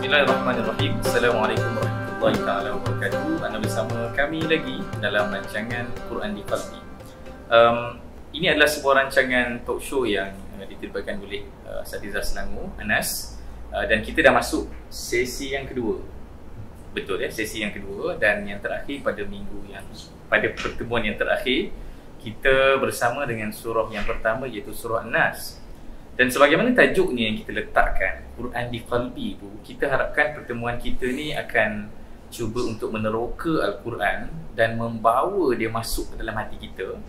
Bismillahirrahmanirrahim. Assalamualaikum warahmatullahi taala wabarakatuh. Anda bersama kami lagi dalam rancangan Quran di Qalbi. Ini adalah sebuah rancangan talk show yang diterbitan oleh Asatizah Selangor, Anas, dan kita dah masuk sesi yang kedua. Betul ya, sesi yang kedua dan yang terakhir pada pertemuan yang terakhir kita bersama dengan surah yang pertama iaitu surah An-Nas. Dan sebagaimana tajuknya yang kita letakkan, Quran di Qalbi itu, kita harapkan pertemuan kita ni akan cuba untuk meneroka Al-Quran dan membawa dia masuk ke dalam hati kita.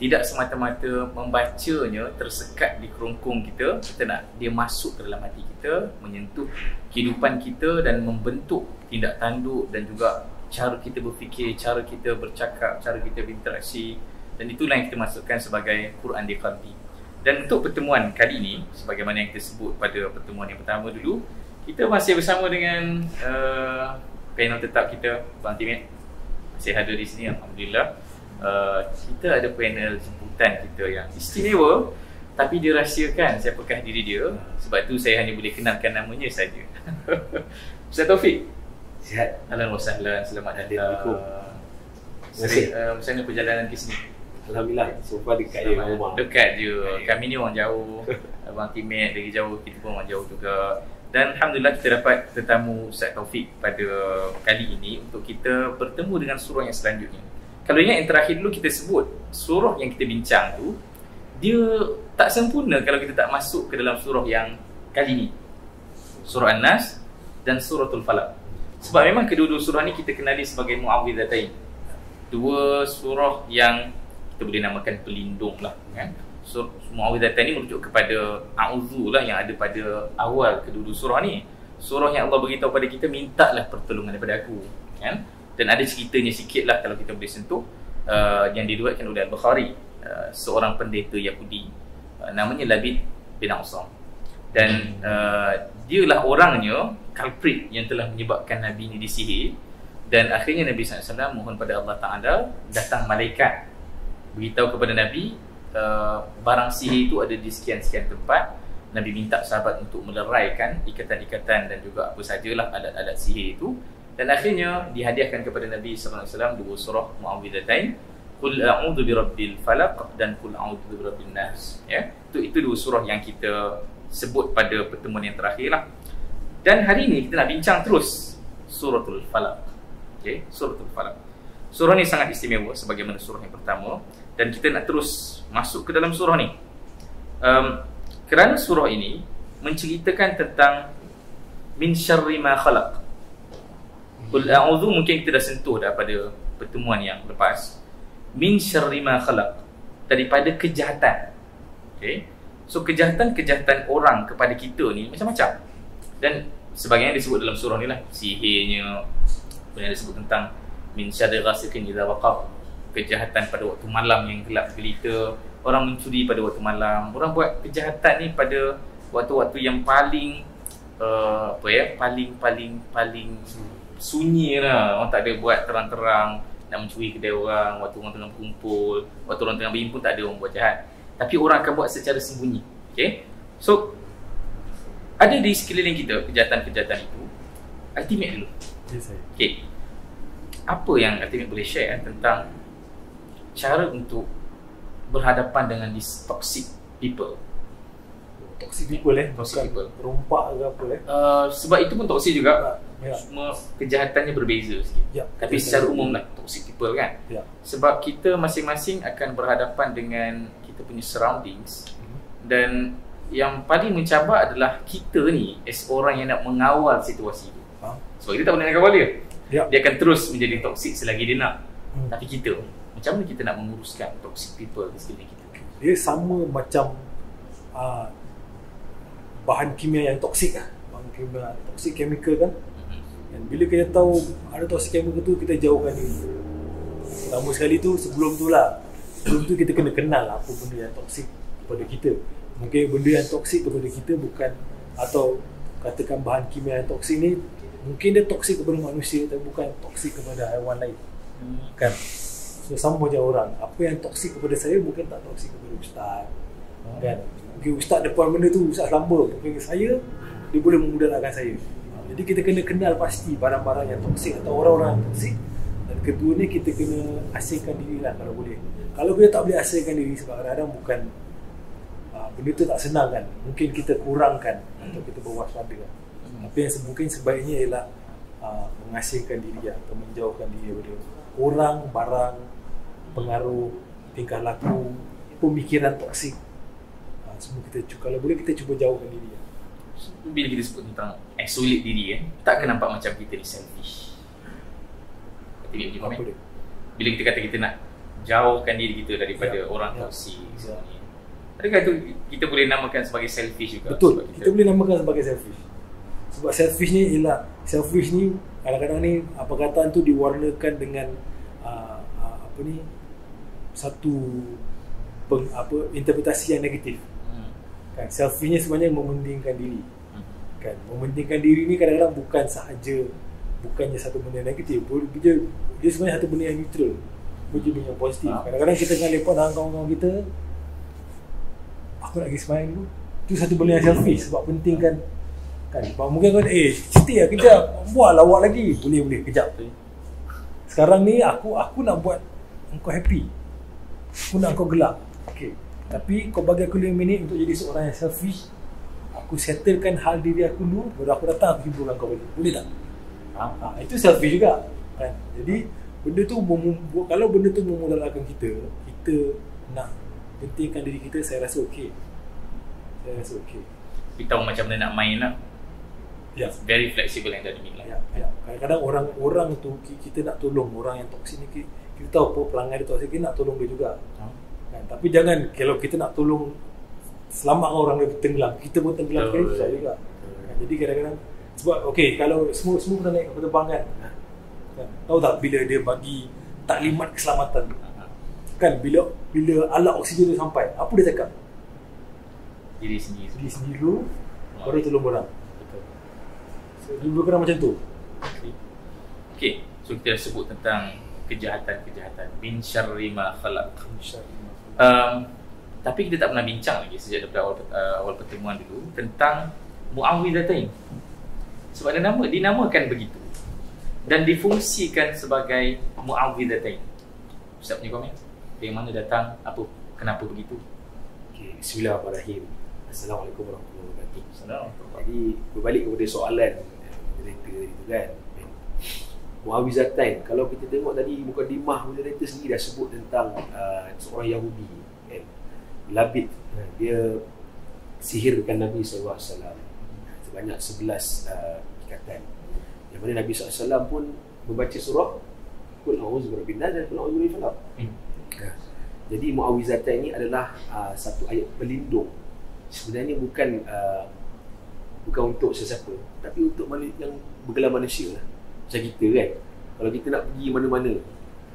Tidak semata-mata membacanya tersekat di kerongkong kita nak dia masuk ke dalam hati kita, menyentuh kehidupan kita dan membentuk tindak tanduk dan juga cara kita berfikir, cara kita bercakap, cara kita berinteraksi. Dan itulah yang kita masukkan sebagai Quran di Qalbi. Dan untuk pertemuan kali ini, sebagaimana yang kita sebut pada pertemuan yang pertama dulu, kita masih bersama dengan panel tetap kita, Bang Timit masih ada di sini, Alhamdulillah. Kita ada panel jemputan kita yang istimewa, tapi dia rahsiakan siapakah diri dia. Sebab tu saya hanya boleh kenalkan namanya saja. Ustaz Taufik. Sihat. Ahlan wa sahlan, selamat datang. Macam mana perjalanan ke sini? Alhamdulillah, so far dekat je rumah. Dekat je. Kami ni orang jauh. Abang Timit dari jauh, kita pun orang jauh juga. Dan Alhamdulillah kita dapat tetamu Ustaz Taufik pada kali ini untuk kita bertemu dengan surah yang selanjutnya. Kalau ingat yang terakhir dulu kita sebut, surah yang kita bincang tu, dia tak sempurna kalau kita tak masuk ke dalam surah yang kali ni. Surah An-Nas dan Suratul Falaq. Sebab memang kedua-dua surah ni kita kenali sebagai Mu'awwidhatain. Dua surah yang kita boleh namakan pelindung lah kan. So, Mu'awwidhatain ni merujuk kepada A'udzu lah yang ada pada awal kedua-dua surah ni. Surah yang Allah beritahu pada kita, mintalah pertolongan daripada aku kan. Dan ada ceritanya sikit lah kalau kita boleh sentuh, yang diriwayatkan oleh Al-Bukhari, seorang pendeta Yahudi, namanya Labid bin Asam. Dan dialah orangnya culprit yang telah menyebabkan Nabi ni disihir. Dan akhirnya Nabi SAW mohon pada Allah Ta'ala, datang malaikat beritahu kepada Nabi, barang sihir itu ada di sekian-sekian tempat. Nabi minta sahabat untuk meleraikan ikatan-ikatan dan juga apa sajalah alat-alat sihir itu. Dan akhirnya dihadiahkan kepada Nabi SAW dua surah Mu'awwidhatain, Qul a'udzu birabbil falaq dan Qul a'udzu birabbin nas. Ya, itu dua surah yang kita sebut pada pertemuan yang terakhir lah. Dan hari ini kita nak bincang terus Suratul Falaq. Okey, Suratul Falaq. Surah ni sangat istimewa sebagaimana surah yang pertama, dan kita nak terus masuk ke dalam surah ni. Kerana surah ini menceritakan tentang min syarri ma khalaq. Qul a'udzu mungkin kita dah sentuh dah pada pertemuan yang lepas. Min syarri ma khalaq, daripada kejahatan. Okey. So kejahatan-kejahatan orang kepada kita ni macam-macam. Dan sebagainya disebut dalam surah ni lah, sihirnya, kemudian disebut tentang min syarri ghasiqin idza waqab, kejahatan pada waktu malam yang gelap gelita, orang mencuri pada waktu malam, orang buat kejahatan ni pada waktu-waktu yang paling paling sunyi lah. Orang tak ada buat terang-terang nak mencuri kedai orang, waktu orang tengah berkumpul, waktu orang tengah berhimpun, tak ada orang buat jahat. Tapi orang akan buat secara sembunyi. Okay? So ada di sekeliling kita kejahatan-kejahatan itu. Ultimate dulu. Yes, saya. Okay, apa yang Ultimate boleh share tentang cara untuk berhadapan dengan these toxic people? Toxic people Toxic people. Rompak ke apa sebab itu pun toxic juga. Ya. Semua kejahatannya berbeza sikit. Ya. Tapi secara umum lah toxic people kan. Ya. Sebab kita masing-masing akan berhadapan dengan kita punya surroundings. Dan yang paling mencabar adalah kita ni as orang yang nak mengawal situasi itu. Sebab kita tak boleh nak kawal dia. Ya. Dia akan terus menjadi toxic selagi dia nak. Tapi kita, macam mana kita nak menguruskan toxic people di sekeliling kita? Dia sama macam bahan kimia yang toksik lah. Bahan kimia toksik, chemical kan. Dan bila kita tahu ada toksik chemical tu, kita jauhkan dia. Pertama sekali tu, sebelum tu kita kena kenal lah apa benda yang toksik kepada kita. Mungkin benda yang toksik kepada kita bukan, atau katakan bahan kimia yang toksik ni mungkin dia toksik kepada manusia tapi bukan toksik kepada haiwan lain. Kan? So sama macam orang, apa yang toksik kepada saya mungkin tak toksik kepada ustaz. Kan? Mungkin ustaz depan benda tu, ustaz lamba, mungkin saya dia boleh memudaratkan saya. Jadi kita kena kenal pasti barang-barang yang toksik atau orang-orang yang toksik. Dan kedua ni kita kena asingkan diri lah kalau boleh. Kalau kita tak boleh asingkan diri sebab kadang-kadang bukan benda tu tak senang kan. Mungkin kita kurangkan atau kita berwaspada. Tapi yang mungkin sebaiknya ialah mengasingkan diri atau menjauhkan diri daripada orang, barang, pengaruh, tingkah laku, pemikiran toksik. Semua kita kalau boleh kita cuba jauhkan diri. Bila kita sebut tentang isolate diri tak akan nampak macam kita ni selfish. Bila kita kata kita nak jauhkan diri kita daripada orang toksik semua ni, adakah tu kita boleh namakan sebagai selfish juga? Betul, kita boleh namakan sebagai selfish. Sebab selfish ni ialah, selfish ni kadang-kadang ni perkataan tu diwarnakan dengan satu interpretasi yang negatif. Kan, selfish ni sebenarnya mementingkan diri. Kan, mementingkan diri ni kadang-kadang bukannya satu benda yang negatif. Dia sebenarnya satu benda yang neutral. Dia benda yang positif. Kadang-kadang kita tengah lepak dengan kawan-kawan kita, aku nak pergi semayang dulu. Itu satu benda yang selfish sebab pentingkan. Kan, mungkin kau cerita lah kejap, buat lawak lagi. Boleh, kejap. Sekarang ni aku nak buat engkau happy. Aku nak engkau gelak. Okay. Tapi kau bagi aku 5 minit untuk jadi seorang yang selfish. Aku settlekan hal diri aku dulu, baru aku datang aku hiburkan kau balik. Boleh tak? Itu selfish juga kan? Jadi benda tu kalau benda tu memudaratkan kita nak pentingkan diri kita, saya rasa okey. Kita tahu macam mana nak main lah. Very flexible and dynamic lah. Kadang-kadang orang tu kita nak tolong orang yang toksik ni, kita tahu apa pelanggan dia toksik, kita nak tolong dia juga. Kan? Tapi jangan kalau kita nak tolong selamatkan orang dia tenggelam, kita pun tenggelam sekali susah juga. Kan? Jadi kadang-kadang sebab kalau semua pernah naik kapal terbang kan? Tahu tak bila dia bagi taklimat keselamatan kan, bila alat oksigen dia sampai, apa dia cakap? Diri sendiri dulu baru tolong orang. Betul. So dia berkena macam tu. Okay, so kita sebut tentang kejahatan min syarri ma khalaq. Tapi kita tak pernah bincang lagi sejak daripada awal pertemuan dulu tentang muawwidhatain. Sebab dinamakan begitu dan difungsikan sebagai muawwidhatain. Ustaz punya komen? Dari mana datang, kenapa begitu? Okay, bismillahirrahmanirrahim. Assalamualaikum warahmatullahi wabarakatuh. Jadi berbalik kepada soalan moderator itu kan, muawwidhatain. Kalau kita tengok tadi mukadimah moderator sendiri dah sebut tentang seorang Yahudi kan, Labid, dia sihirkan Nabi SAW sebanyak 11 ikatan, yang mana Nabi SAW pun membaca surah Qul a'udzu birabbin nas dan Qul a'udzu birabbil falaq. Jadi muawwidhatain ini adalah satu ayat pelindung. Sebenarnya bukan untuk sesiapa, tapi untuk yang bergelar manusia lah. Macam kita kan, kalau kita nak pergi mana-mana,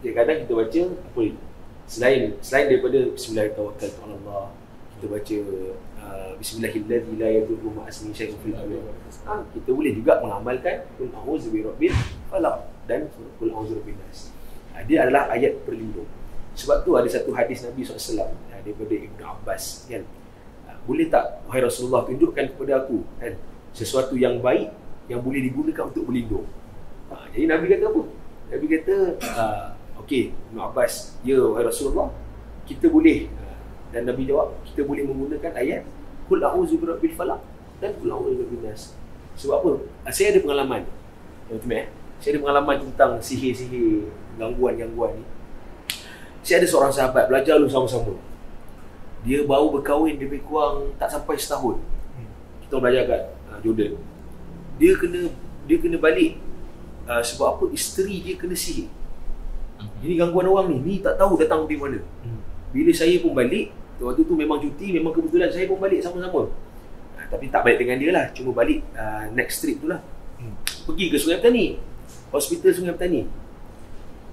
kadang-kadang kita baca apa ni? Selain daripada Bismillahirrahmanirrahim, kita baca Bismillahilladzi la yadurru ma'asmihi syai'un fil ardi. Kita boleh juga mengamalkan Qul a'udzu birabbil falaq dan Qul a'udzu birabbin nas. Dia adalah ayat perlindung. Sebab tu ada satu hadis Nabi SAW daripada Ibn Abbas kan, boleh tak wahai Rasulullah tunjukkan kepada aku kan sesuatu yang baik yang boleh digunakan untuk berlindung. Jadi Nabi kata apa? Nabi kata okey Ibn Abbas, ya wahai Rasulullah, kita boleh, dan Nabi jawab, kita boleh menggunakan ayat Qul a'udzu birabbil falaq dan Qul a'udzu birabbin nas. Sebab apa? Saya ada pengalaman. Saya ada pengalaman tentang sihir-sihir, gangguan-gangguan ni. Saya ada seorang sahabat belajar dulu sama-sama. Dia baru berkahwin lebih kurang tak sampai setahun. Kita belajar kat Jordan. Dia kena balik sebab apa? Isteri dia kena sihir. Jadi gangguan orang ni tak tahu datang dari mana. Bila saya pun balik, waktu tu memang cuti, memang kebetulan saya pun balik sama-sama. Tapi tak balik dengan dia lah, cuma balik next trip tu lah. Pergi ke Sungai Petani, hospital Sungai Petani.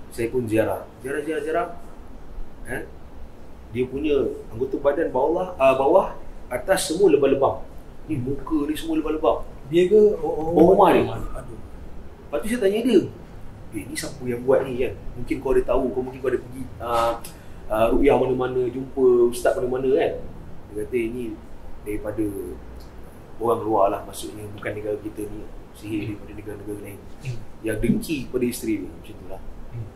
Saya pun ziarah. Dia punya anggota badan bawah, atas semua lebam-lebam. Ni muka ni semua lebam-lebam. Dia ke rumah dia. Lepas tu saya tanya dia, ni siapa yang buat ni kan? Mungkin kau ada tahu, mungkin kau ada pergi ruqyah mana-mana, jumpa ustaz mana-mana kan? Dia kata ini daripada orang luar lah, maksudnya bukan negara kita ni. sihir daripada negara-negara lain yang dengki pada isteri dia, macam itulah.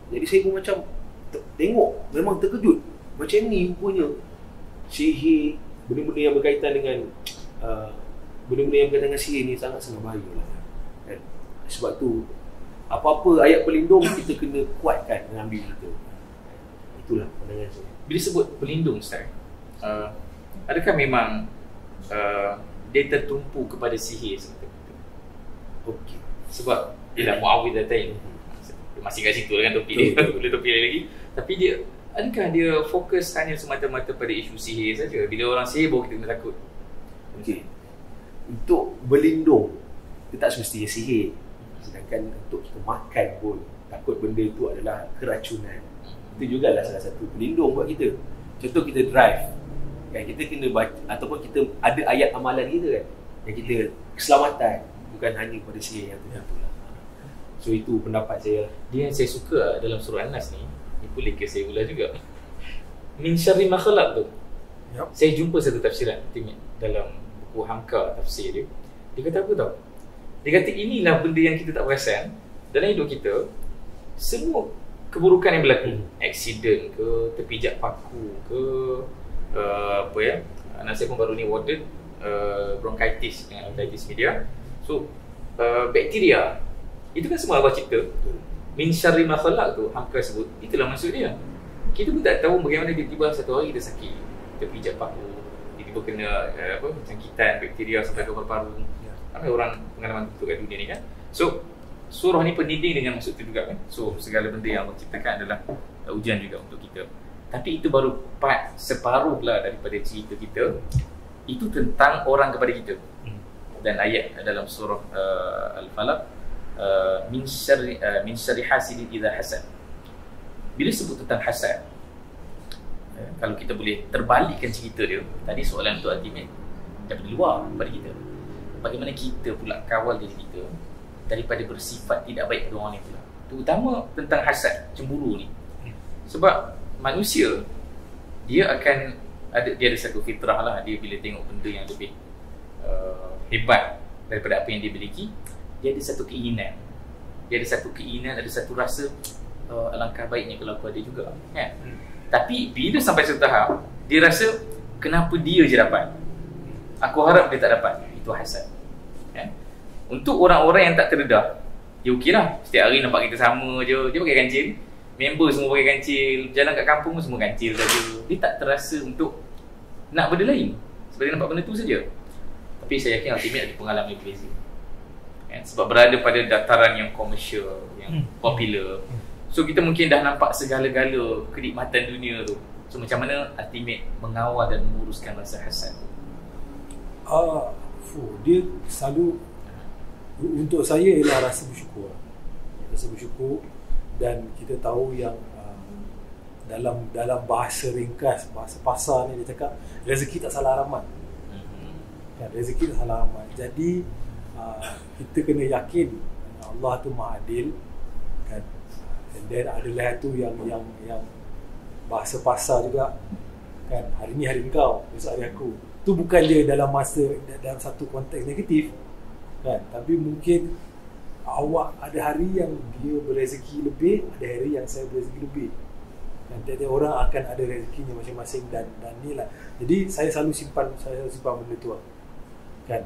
Jadi saya pun macam tengok, memang terkejut. Macam ni rupanya sihir, benda-benda yang berkaitan dengan benda-benda yang berkaitan dengan sihir ni sangat-sangat bahaya lah. Kan? Sebab tu apa-apa ayat pelindung kita kena kuatkan dalam diri kita. Itulah pandangan saya. Bila sebut pelindung Ustaz, adakah memang dia tertumpu kepada sihir seperti itu? Okey. Sebab dia dah muawwidhatain. Dia masih kat situ dengan topi dia, boleh topi dia lagi. Tapi dia, adakah dia fokus hanya semata-mata pada isu sihir saja? Bila orang sihir baru kita kena takut. Okey. Untuk berlindung, kita tak semestinya sihir. Sedangkan untuk kita makan pun, takut benda itu adalah keracunan. Itu jugalah salah satu pelindung buat kita. Contoh kita drive, kan, kita kena baca, ataupun kita ada ayat amalan kita kan, yang kita keselamatan, bukan hanya pada sihir yang tertentu lah. So itu pendapat saya. Dia yang saya suka dalam surah An-Nas ni boleh ke saya ulas juga. Min syarri ma khalaq tu. Yep. Saya jumpa satu tafsiran dalam buku Hamka tafsir dia. Dia kata apa tau? Dia kata inilah benda yang kita tak perasan dalam hidup kita. Semua keburukan yang berlaku, aksiden ke, terpijak paku ke, apa ya, anak saya pun baru ni warded bronchitis dengan otitis media. So bakteria itu kan semua Allah cipta. Min syarri ma khalaq tu Hamka sebut, itulah maksud dia. Kita pun tak tahu bagaimana tiba-tiba satu hari kita sakit, terpijak paku, tiba-tiba kena jangkitan bakteria sampai ke paru-paru. Ramai orang pengalaman itu kat dunia ni kan. So surah ni pendidik dengan maksud tu juga kan. So segala benda yang Allah ciptakan adalah ujian juga untuk kita. Tapi itu baru part separuh lah daripada cerita kita. Itu tentang orang kepada kita. Dan ayat dalam surah Al-Falaq, min syarri hasidin idza hasad. Bila sebut tentang hasad, kalau kita boleh terbalikkan cerita dia, tadi soalan tu ultimate daripada luar kepada kita, bagaimana kita pula kawal diri kita daripada bersifat tidak baik kepada orang lain pula. Terutama tentang hasad, cemburu ni. Sebab manusia dia ada satu fitrah lah. Dia bila tengok benda yang lebih hebat daripada apa yang dia miliki, dia ada satu keinginan. Ada satu rasa alangkah baiknya kalau aku ada juga kan? Tapi bila sampai satu tahap, dia rasa kenapa dia je dapat, aku harap dia tak dapat. Itu hasad kan? Untuk orang-orang yang tak terdedah, dia okey lah, setiap hari nampak kita sama je. Dia pakai kancil, member semua pakai kancil, jalan kat kampung semua kancil saja. Dia tak terasa untuk nak benda lain, sebab dia nampak benda tu saja. Tapi saya yakin ultimate ada pengalaman yang berbeza kan? Sebab berada pada dataran yang komersial, yang popular. So kita mungkin dah nampak segala-gala kenikmatan dunia tu. So macam mana ultimate mengawal dan menguruskan rasa hasad tu? Dia selalu, untuk saya ialah rasa bersyukur. Rasa bersyukur. Dan kita tahu yang dalam bahasa ringkas, bahasa pasar ni dia cakap rezeki tak salah alamat. Kan, rezeki tak salah alamat. Jadi kita kena yakin Allah tu Maha Adil kan. And then adalah tu yang bahasa pasar juga kan, hari ni hari engkau, besok hari aku. Tu bukan je dalam dalam satu konteks negatif kan, tapi mungkin awak ada hari yang dia berezeki lebih, ada hari yang saya berezeki lebih kan. Tiap-tiap orang akan ada rezekinya masing-masing dan ni lah. Jadi saya selalu simpan benda tu kan.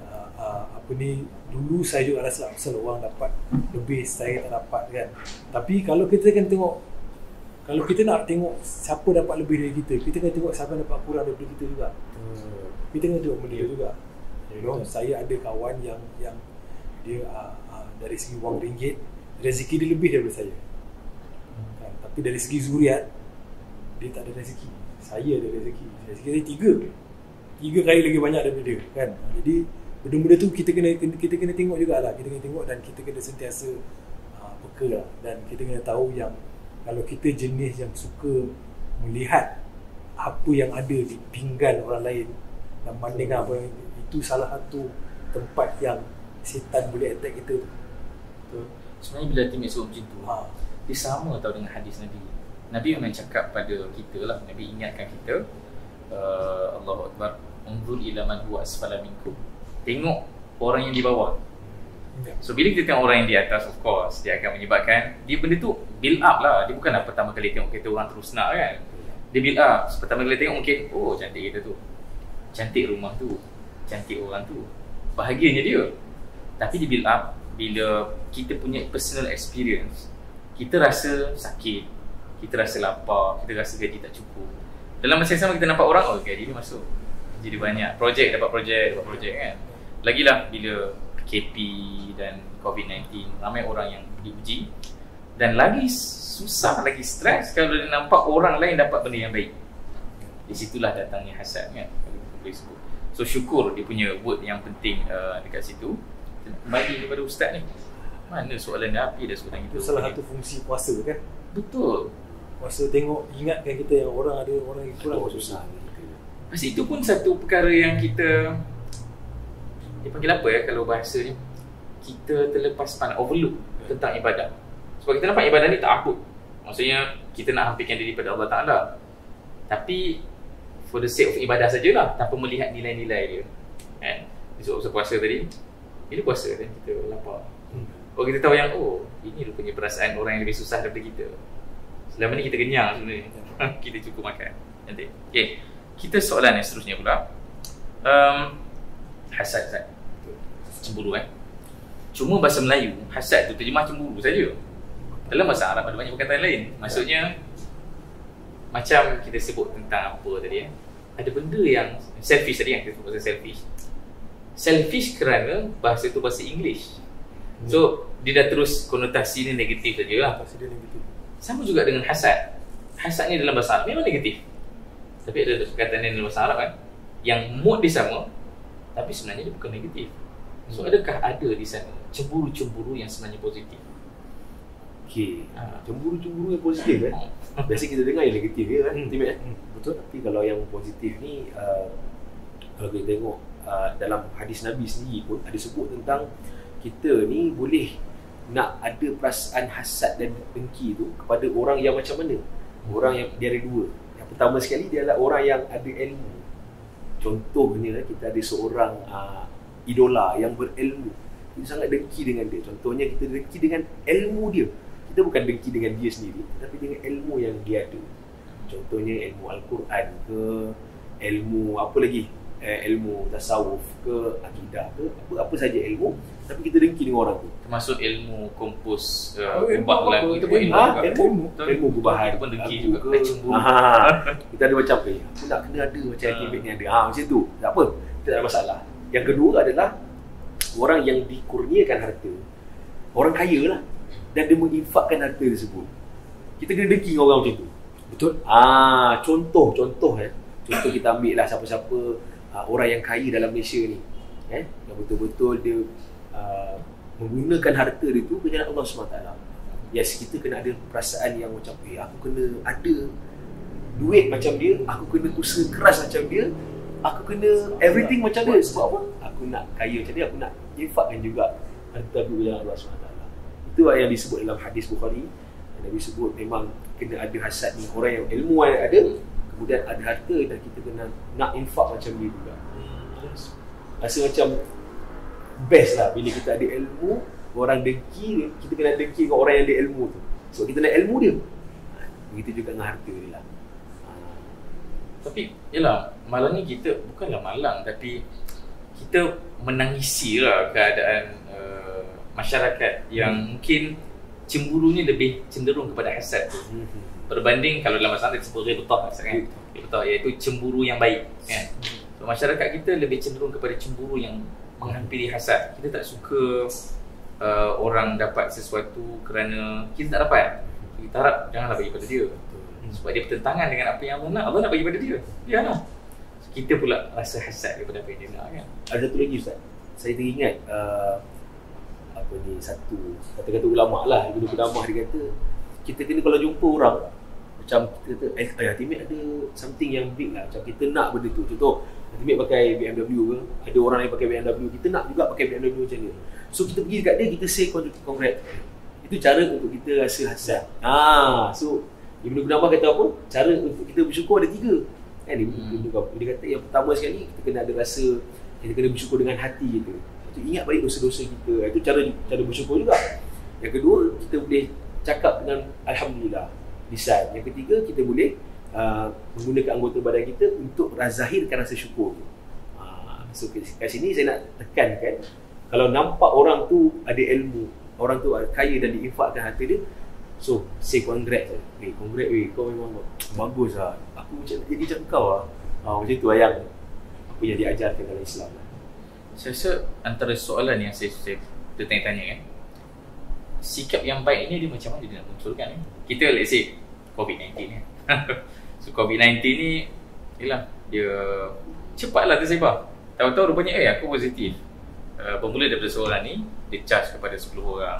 Apa ni, dulu saya juga rasa asal orang dapat lebih, saya tak dapat kan. Tapi kalau kita kan tengok, kalau kita nak tengok siapa dapat lebih dari kita, kita kena tengok siapa dapat kurang daripada kita juga. Kita kena tengok benda juga. You know, saya ada kawan yang dia dari segi wang ringgit, rezeki dia lebih daripada saya kan. Tapi dari segi zuriat, dia tak ada rezeki. Saya ada rezeki. Rezeki saya tiga kali lagi banyak daripada dia kan. Jadi benda-benda tu kita kena tengok jugalah. Kita kena tengok dan kita kena sentiasa peka lah. Dan kita kena tahu yang kalau kita jenis yang suka melihat apa yang ada di pinggan orang lain dan banding apa yang itu, salah satu tempat yang setan boleh attack kita tu. Sebenarnya bila timik suruh macam tu, dia sama tau dengan hadis Nabi. Nabi memang cakap pada kita lah, Nabi ingatkan kita, Allahu Akbar, unzur ila man huwa asfala minkum. Tengok orang yang di bawah. So bila kita tengok orang yang di atas, of course dia akan menyebabkan dia benda tu build up lah. Dia bukanlah pertama kali tengok kita orang terus nak kan. Dia build up. Pertama kali tengok mungkin, oh cantik kita tu, cantik rumah tu, cantik orang tu, bahagianya dia. Tapi dia build up bila kita punya personal experience. Kita rasa sakit, kita rasa lapar, kita rasa gaji tak cukup. Dalam masa yang sama kita nampak orang, oh gaji dia masuk, gaji dia banyak, projek dapat projek kan. Lagilah bila PKP dan COVID-19, ramai orang yang diuji. Dan lagi susah, lagi stres kalau dia nampak orang lain dapat benda yang baik. Di situlah datangnya hasad kan. So syukur dia punya word yang penting dekat situ. Kembali kepada ustaz ni, mana soalan dia, api dah soalan kita. Itu salah satu fungsi puasa kan. Betul. Puasa tengok, ingatkan kita yang orang ada orang yang kurang susah. Pas itu pun satu perkara yang kita, dia panggil apa ya kalau bahasa ni, kita terlepas pandang, overlook tentang ibadah. Sebab kita nampak ibadah ni tak akut. Maksudnya kita nak hampirkan diri pada Allah Ta'ala, tapi for the sake of ibadah sajalah, tanpa melihat nilai-nilai dia kan. Sebab puasa tadi, bila puasa kan kita lapar, oh kita tahu yang, oh ini rupanya perasaan orang yang lebih susah daripada kita. Selama ni kita kenyang sebenarnya. Kita cukup makan. Nanti. Okay. Kita soalan yang seterusnya pula. Hasad. Cemburu kan. Cuma bahasa Melayu, hasad tu terjemah cemburu saja. Dalam bahasa Arab ada banyak perkataan lain. Maksudnya macam kita sebut tentang apa tadi ada benda yang selfish tadi, yang kita sebut pasal selfish kerana bahasa tu bahasa English. So dia dah terus konotasi ni negatif saja lah. Dia negatif. Sama juga dengan hasad. Hasad ni dalam bahasa Arab memang negatif, tapi ada perkataan ni dalam bahasa Arab kan, yang mood dia sama tapi sebenarnya dia bukan negatif. So adakah ada di sana cemburu-cemburu yang sebenarnya positif? Okay. Cemburu-cemburu yang positif kan. Biasa kita dengar yang negatif je kan. Betul. Tapi kalau yang positif ni, kalau kita tengok dalam hadis Nabi sendiri pun ada sebut tentang kita ni boleh nak ada perasaan hasad dan dengki tu kepada orang yang macam mana? Orang yang dia ada dua. Yang pertama sekali dia adalah orang yang ada ilmu. Contohnya kita ada seorang idola yang berilmu, kita sangat dengki dengan dia. Contohnya kita dengki dengan ilmu dia. Kita bukan dengki dengan dia sendiri, tapi dengan ilmu yang dia ada. Contohnya ilmu Al-Quran ke, ilmu apa lagi, ilmu tasawuf ke, akidah ke, apa saja ilmu, tapi kita dengki dengan orang tu. Termasuk ilmu kompos, ubah lagu, itu pun ilmu gubahan. Itu pun dengki juga, cemburu. Kita ada macam aku nak kena ada macam Tibet ni ada. Macam tu. Tak apa, tak ada masalah. Yang kedua adalah orang yang dikurniakan harta, orang kaya lah, dan dia menginfakkan harta tersebut. Kita kena dengki dengan orang macam tu. Betul. Contoh kita ambil lah siapa-siapa orang yang kaya dalam Malaysia ni, yang betul-betul dia menggunakan harta dia tu ke jalan Allah SWT. Yes, kita kena ada perasaan yang macam aku kena ada duit macam dia, aku kena usaha keras macam dia, aku kena everything macam dia. Sebab apa? Aku nak kaya macam dia, aku nak infakkan juga harta aku ke jalan Allah SWT. Itu yang disebut dalam hadis Bukhari. Nabi sebut memang kena ada hasad ni, orang yang ilmu yang ada, kemudian ada harta, dan kita kena nak infak macam dia juga. Rasa macam best lah bila kita ada ilmu, orang dengki, kita kena dengki dengan orang yang ada ilmu tu. Sebab kita nak ilmu dia. Begitu juga dengan harta dia lah. Tapi yelah, malangnya kita bukanlah malang, tapi kita menangisi lah keadaan masyarakat yang mungkin cemburunya lebih cenderung kepada hasad tu, berbanding kalau dalam masalah disebut ghibtah kan. Ghibtah iaitu cemburu yang baik kan. So, masyarakat kita lebih cenderung kepada cemburu yang menghampiri hasad. Kita tak suka orang dapat sesuatu kerana kita tak dapat. Kita harap janganlah bagi pada dia, sebab dia bertentangan dengan apa yang Allah nak. Allah nak bagi pada dia, biarlah. So, kita pula rasa hasad daripada apa yang dia nak kan. Ada satu lagi Ustaz, saya teringat satu kata-kata ulama lah. Guru ulama dia kata, kita kena kalau jumpa orang macam kita kata Timik ada something yang big lah, macam kita nak benda tu. Contoh Timik pakai BMW ke, ada orang yang pakai BMW, kita nak juga pakai BMW macam dia. So kita pergi dekat dia, kita say congrats. Itu cara untuk kita rasa hasad. So Ibn Qudamah kata apa? Cara untuk kita bersyukur ada 3 kan. Dia kata yang pertama sekali, kita kena ada rasa, kita kena bersyukur dengan hati kita. Itu ingat balik dosa-dosa kita. Itu cara bersyukur juga. Yang kedua, kita boleh cakap dengan Alhamdulillah, lisan. Yang ketiga, kita boleh menggunakan anggota badan kita untuk zahirkan rasa syukur. So kat sini saya nak tekankan, kalau nampak orang tu ada ilmu, orang tu kaya dan diinfakkan harta dia, so say congrats. Congrats kau memang bagus lah. Aku macam nak jadi macam kau lah. Macam tu yang apa yang diajarkan dalam Islam. Saya rasa antara soalan yang saya tertanya-tanya kan, sikap yang baik ni dia macam mana dia nak munculkan kan? Kita let's say COVID-19 kan. So COVID-19 ni yalah, dia cepatlah tersebar. Tahu-tahu rupanya aku positif. Bermula daripada seorang ni, dia charge kepada 10 orang.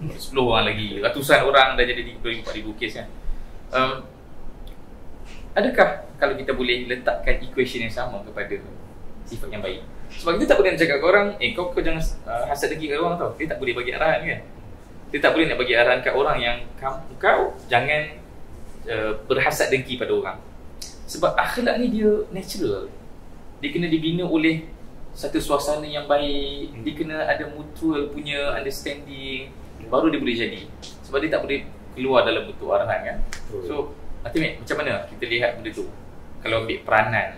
10 orang lagi, ratusan orang dah jadi 2,000-4,000 kes kan. Adakah kalau kita boleh letakkan equation yang sama kepada sifat yang baik? Sebab kita tak boleh nak cakap ke orang, kau jangan hasad dengki kat orang tau. Dia tak boleh bagi arahan kan. Dia tak boleh nak bagi arahan kat orang yang kau jangan berhasad dengki pada orang. Sebab akhlak ni dia natural. Dia kena dibina oleh satu suasana yang baik. Dia kena ada mutual punya understanding, baru dia boleh jadi. Sebab dia tak boleh keluar dalam bentuk arahan kan. So ultimate macam mana kita lihat benda tu kalau ambil peranan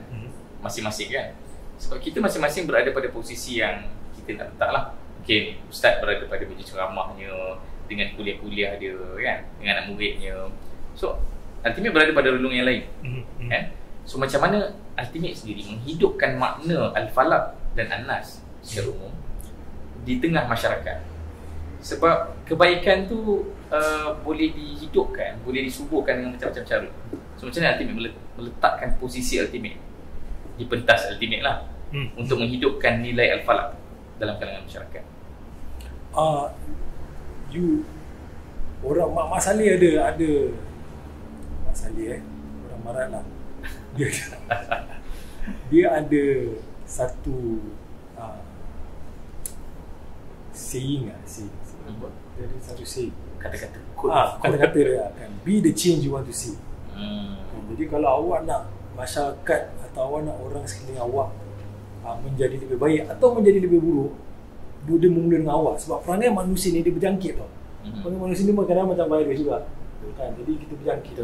masing-masing kan. Sebab kita masing-masing berada pada posisi yang kita nak letak lah. Mungkin ustaz berada pada meja ceramahnya, dengan kuliah-kuliah dia kan, dengan anak muridnya. So ultimate berada pada relung yang lain kan. So macam mana ultimate sendiri menghidupkan makna Al-Falaq dan An-Nas secara umum di tengah masyarakat. Sebab kebaikan tu boleh dihidupkan, boleh disuburkan dengan macam-macam cara. So macam mana ultimate meletakkan posisi ultimate di pentas ultimate lah untuk menghidupkan nilai Al-Falaq dalam kalangan masyarakat. Orang Mak Saleh ada Mak Saleh orang Marat lah. Dia ada satu saying lah, dia ada satu saying, kata-kata dia kan, be the change you want to see. Jadi kalau awak nak masyarakat atau awak nak orang sekeliling awak menjadi lebih baik atau menjadi lebih buruk, dia memula dengan awak. Sebab perangai manusia ni dia berjangkit tau. Perangai manusia ni kadang-kadang macam virus juga kan. Jadi kita berjangkit.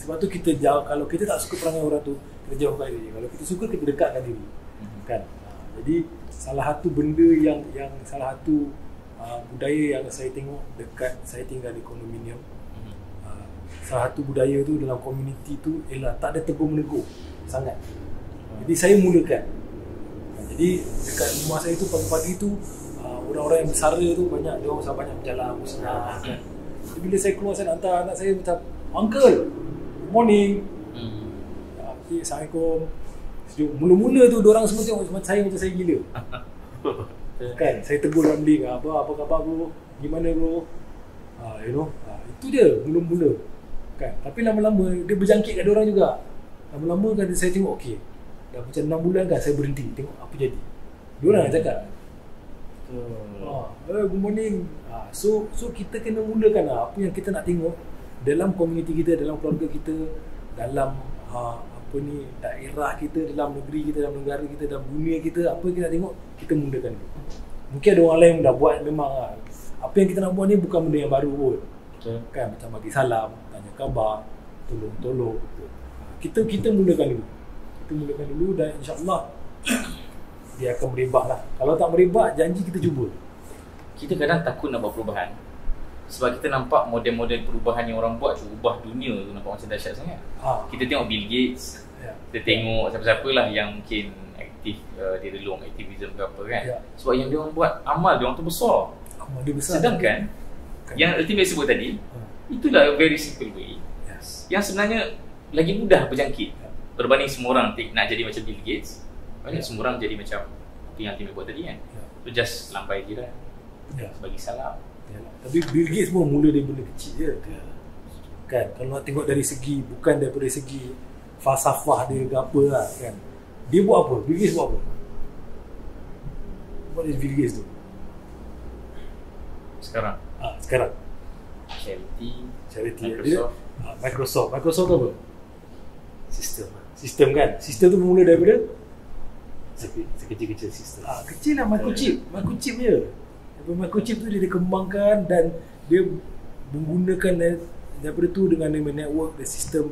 Sebab tu kita jauh, kalau kita tak suka perangai orang tu, kita jauhkan diri. Kalau kita suka, kita dekatkan diri kan. Jadi salah satu benda yang salah satu budaya yang saya tengok dekat, saya tinggal di kondominium, salah satu budaya tu dalam komuniti tu ialah tak ada tegur menegur sangat. Jadi saya mulakan. Jadi dekat rumah saya tu pagi-pagi tu orang-orang yang bersara tu banyak, dia orang banyak berjalan bersenam kan. Jadi bila saya keluar, saya nak hantar anak saya macam, uncle, good morning. Assalamualaikum. Mula-mula tu diorang semua tengok macam saya gila. Kan, saya tegur dalam link, apa khabar bro? Gimana bro? Itu dia mula-mula. Kan, tapi lama-lama dia berjangkit kat diorang juga. Lama-lama kan saya tengok okey. Dah macam 6 bulan kan saya berhenti tengok apa jadi. Diorang nak cakap. Good morning. So kita kena mulakan apa yang kita nak tengok dalam komuniti kita, dalam keluarga kita, dalam daerah kita, dalam negeri kita, dalam negara kita, dalam dunia kita. Apa yang kita nak tengok, kita mulakan dulu. Mungkin ada orang lain dah buat memang apa yang kita nak buat ni bukan benda yang baru pun. Kan, macam bagi salam, tanya khabar, tolong. Kita mulakan dulu. Kita mulakan dulu dan insya-Allah dia akan merebak lah. Kalau tak merebak, janji kita cuba. Kita kadang takut nak buat perubahan sebab kita nampak model-model perubahan yang orang buat tu, ubah dunia tu nampak macam dahsyat sangat. Kita tengok Bill Gates, kita tengok siapa-siapa lah yang mungkin aktif di relung aktivism ke apa kan. Sebab yang dia orang buat, amal dia orang tu besar. Sedangkan yang ultimate sebut tadi, itulah a very simple way yang sebenarnya lagi mudah berjangkit berbanding semua orang nak jadi macam Bill Gates. Banyak semua orang jadi macam apa yang ultimate buat tadi kan. Tu just lambai jiran, bagi salam. Tapi Bill Gates pun mula dari benda kecil je kan. Kalau nak tengok dari segi, bukan daripada segi falsafah dia ke apa lah kan. Dia buat apa? Bill Gates buat apa? What is Bill Gates tu? Sekarang charity Microsoft tu apa? Sistem kan. Sistem tu mula daripada sekecil-kecil sistem. Kecil lah microchip je. Microchip tu dia dikembangkan dan dia menggunakan daripada tu dengan network dan sistem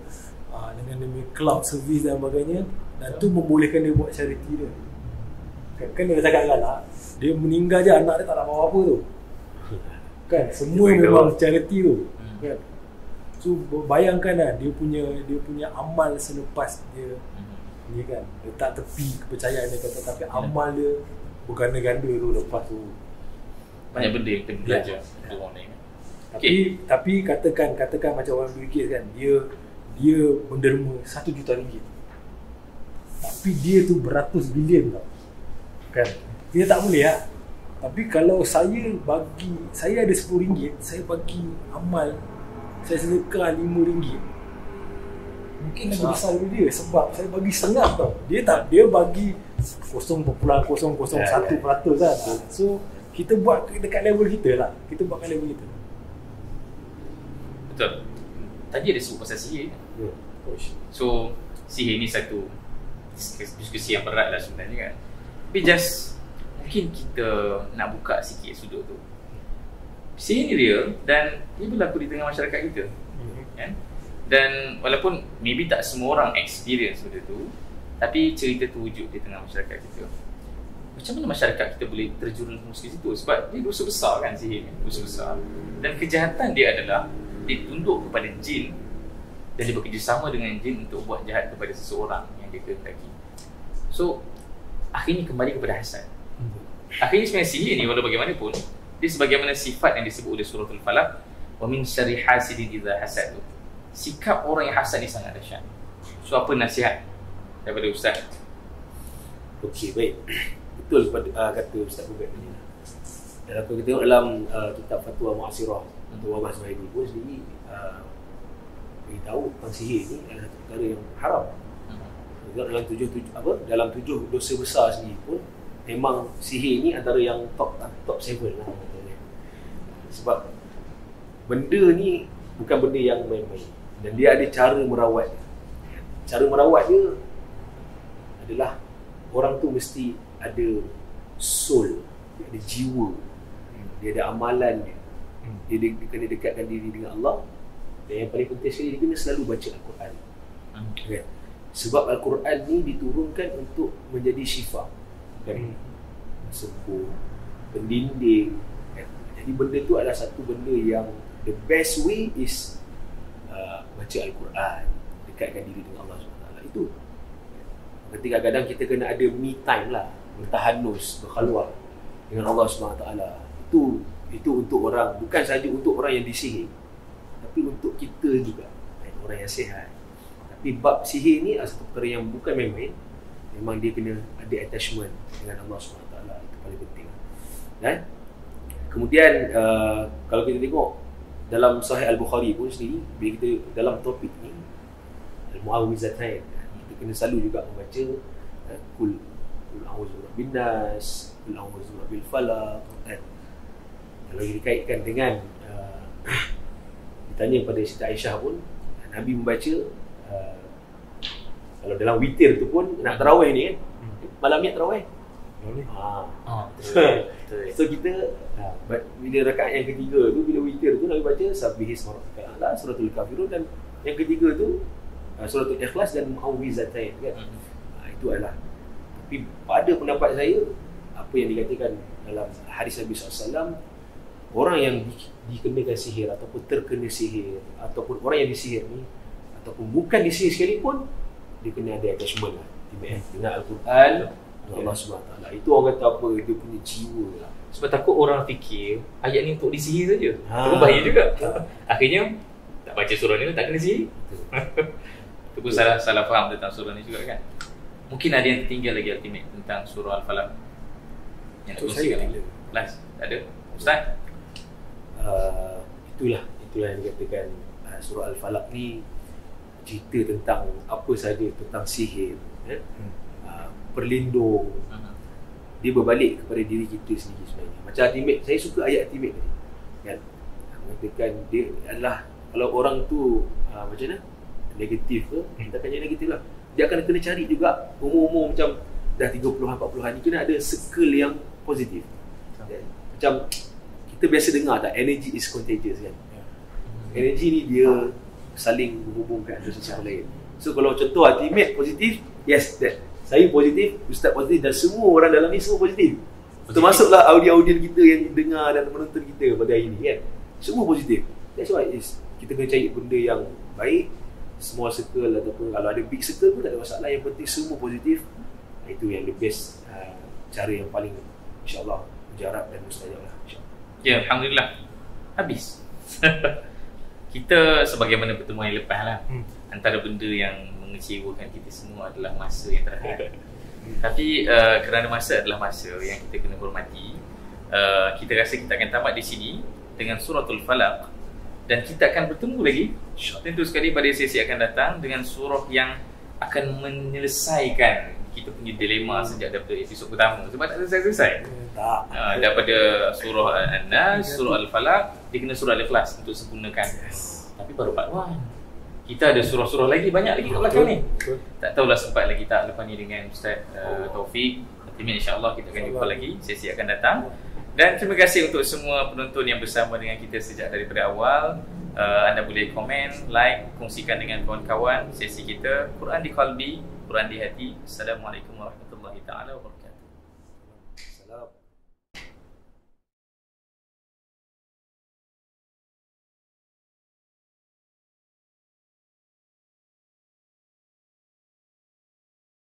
dengan cloud service dan sebagainya, dan tu membolehkan dia buat charity dia. Kan dia cakap kan dia meninggal je anak dia tak nak apa-apa tu. Kan semua memang charity tu. Kan. So bayangkan lah dia punya amal selepas dia ni kan letak tepi kepercayaan dia kata, tapi amal dia berganda-ganda tu lepas tu. Banyak benda yang kita belajar untuk orang lain. Tapi katakan macam orang Bill Gates kan, dia menderma 1 juta ringgit. Tapi dia tu beratus bilion tau. Kan? Dia tak boleh lah. Tapi kalau saya ada 10 ringgit, saya bagi amal, saya sedekah 5 ringgit, mungkin lagi besar dari dia sebab saya bagi setengah tau. Dia bagi 0.001% kan. So kita buat dekat level kita lah. Betul. Tadi ada sebut pasal sihir. So sihir ni satu diskusi yang berat lah sebenarnya kan. Tapi just mungkin kita nak buka sikit sudut tu. Sihir ni real dan ia berlaku di tengah masyarakat kita. Kan? Dan walaupun maybe tak semua orang experience benda tu, tapi cerita tu wujud di tengah masyarakat kita. Macam mana masyarakat kita boleh terjerumus ke situ? Sebab dia dosa besar kan, sihir ni, dosa besar. Dan kejahatan dia adalah ditunduk kepada jin dan dia bekerjasama dengan jin untuk buat jahat kepada seseorang yang dia kehendaki. So akhirnya kembali kepada hasad. Akhirnya sebenarnya sihir ni walau bagaimanapun dia sebagaimana sifat yang disebut oleh suratul Falaq, wa min syarri hasidin idza hasad. Sikap orang yang hasad ni sangat dahsyat. So apa nasihat daripada Ustaz? Okey, baik. Betul kata Ustaz Bugat tadi. Dan kalau kita tengok dalam kitab Fatwa Mu'asirah atau Wabah Zuhairi pun sendiri beritahu tentang sihir ni adalah satu perkara yang haram. Dalam tujuh dosa besar sendiri pun memang sihir ni antara yang top 7 lah. Sebab benda ni bukan benda yang main-main dan dia ada cara merawat. Cara merawat dia adalah orang tu mesti ada soul, dia ada jiwa, dia ada amalan dia kena dekatkan diri dengan Allah, dan yang paling penting sekali dia kena selalu baca Al-Quran. Kan? Sebab Al-Quran ni diturunkan untuk menjadi syifa, kan? Sembuh, pendinding, kan? Jadi benda tu adalah satu benda yang the best way is baca Al-Quran, dekatkan diri dengan Allah SWT. Itu ketika kadang kita kena ada me time lah, bertahanus, berkhalwat dengan Allah SWT. Itu untuk orang, bukan sahaja untuk orang yang disihir, tapi untuk kita juga, orang yang sihat. Tapi bab sihir ni adalah satu perkara yang bukan main-main. Memang dia kena ada attachment dengan Allah SWT. Itu paling penting. Dan kemudian kalau kita tengok dalam Sahih Al-Bukhari pun sendiri, bila kita dalam topik ni Al-Mu'awwizatain, kita kena selalu juga membaca Kul a'udzu birabbin nas, Kul a'udzu birabbil falaq. Kalau dikaitkan dengan ditanya pada Siti Aisyah pun, Nabi membaca kalau dalam witir tu pun nak tarawih ni kan, malam ni tarawih. So kita bila rakaat yang ketiga tu, bila witir tu Nabi baca Sabbihis Rabbikal A'la, suratul Kafirun, dan yang ketiga tu suratul Ikhlas dan Mu'awwizatain kan. Itu adalah, tapi pada pendapat saya, apa yang dikatakan dalam hadis Nabi SAW, orang yang dikenakan sihir ataupun terkena sihir ataupun orang yang disihir ni ataupun bukan disihir sekalipun, dia kena ada attachment lah dengan Al-Quran, dengan Allah SWT. Itu orang kata apa, dia punya jiwa lah. Sebab takut orang fikir ayat ni untuk disihir saja. Itu bahaya juga. Akhirnya tak baca surah ni tak kena sihir. Itu pun salah faham tentang surah ni juga kan. Mungkin ada yang tertinggal lagi ultimate tentang surah Al-Falaq yang nak kongsikan lagi. Last, ada? Ustaz? Itulah yang dikatakan surah Al-Falaq ni cerita tentang apa saja tentang sihir, perlindung. Dia berbalik kepada diri kita sendiri sebenarnya. Macam ultimate, saya suka ayat ultimate tadi kan, mengatakan dia adalah, kalau orang tu macam mana negatif ke, kita kata negatif lah, dia akan kena cari juga umur-umur macam dah 30-an 40-an ni kena ada circle yang positif. Macam kita biasa dengar tak, energy is contagious kan. Energy ni dia saling menghubungkan antara satu sama lain. So kalau contoh ultimate positif, yes, that saya positif, Ustaz positif, dan semua orang dalam ni semua positif. Termasuklah audien kita yang dengar dan menonton kita pada hari ni kan. Semua positif. That's why kita kena cari benda yang baik, small circle ataupun kalau ada big circle pun tak ada masalah, yang penting semua positif. Itu yang the best cara yang paling insya-Allah mujarab dan mustajab lah, insya-Allah. Ya, alhamdulillah. Habis. Kita sebagaimana pertemuan yang lepas lah, antara benda yang mengecewakan kita semua adalah masa yang terakhir. Tapi kerana masa adalah masa yang kita kena hormati, kita rasa kita akan tamat di sini dengan suratul Falaq, dan kita akan bertemu lagi tentu sekali pada sesi akan datang dengan surah yang akan menyelesaikan kita punya dilema sejak daripada episod pertama, sebab tak selesai-selesai. Daripada surah An-Nas, surah Al-Falaq, dia kena surah Al-Ikhlas untuk sempurnakan. Tapi baru part 1. Kita ada surah-surah lagi, banyak lagi kat belakang ni. Tak tahulah sempat lagi tak lepas ni dengan Ustaz Taufik. Nanti insya-Allah kita akan jumpa lagi sesi akan datang. Dan terima kasih untuk semua penonton yang bersama dengan kita sejak daripada awal. Anda boleh komen, like, kongsikan dengan kawan-kawan sesi kita Quran di Qalbi, Quran di Hati. Assalamualaikum warahmatullahi taala wabarakatuh.